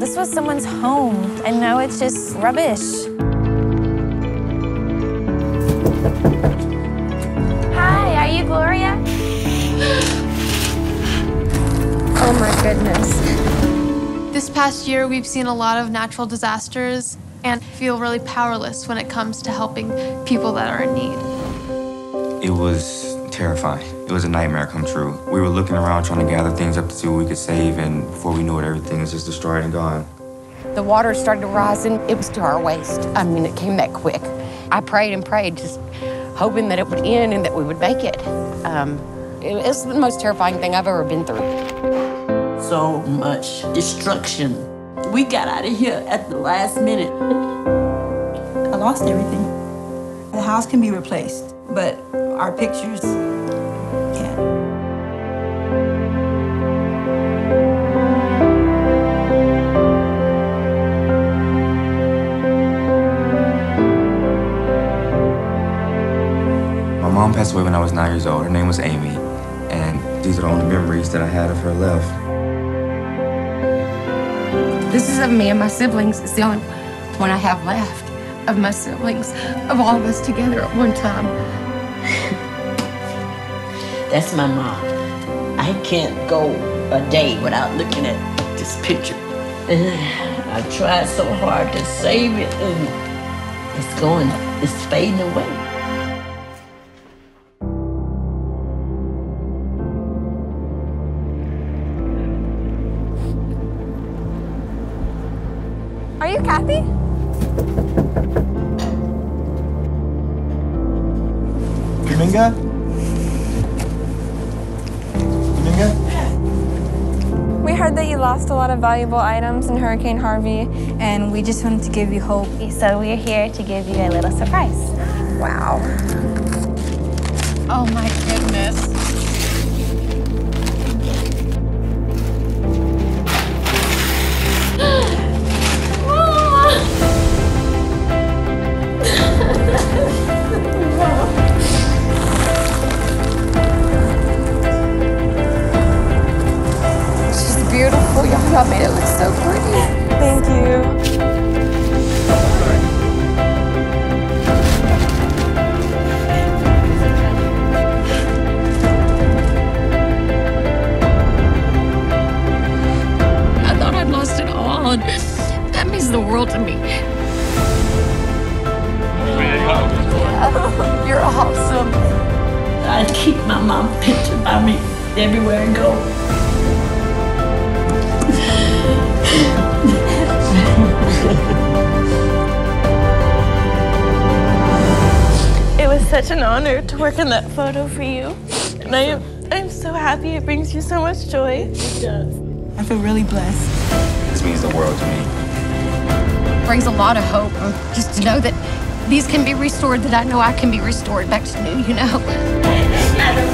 This was someone's home, and now it's just rubbish. Hi, are you Gloria? Oh my goodness. This past year, we've seen a lot of natural disasters and feel really powerless when it comes to helping people that are in need. It was terrifying. It was a nightmare come true. We were looking around trying to gather things up to see what we could save, and before we knew it, everything was just destroyed and gone. The water started to rise, and it was to our waist. I mean, it came that quick. I prayed and prayed, just hoping that it would end and that we would make it. It's the most terrifying thing I've ever been through. So much destruction. We got out of here at the last minute. I lost everything. The house can be replaced, but our pictures can't. My mom passed away when I was 9 years old. Her name was Amy, and these are the only memories that I had of her left. This is of me and my siblings. It's the only one I have left of my siblings, of all of us together at one time. That's my mom. I can't go a day without looking at this picture. I tried so hard to save it, and it's fading away. Are you Kathy? Dominga? Dominga? We heard that you lost a lot of valuable items in Hurricane Harvey, and we just wanted to give you hope. So we're here to give you a little surprise. Wow. Oh my goodness. Beautiful. Y'all made it look so pretty. Thank you. I thought I'd lost it all, and that means the world to me. You're awesome. I keep my mom's picture by me everywhere I go. It was such an honor to work on that photo for you. And I'm so happy it brings you so much joy. It does. I feel really blessed. This means the world to me. Brings a lot of hope, just to know that these can be restored, that I know I can be restored back to new, you know. It's not a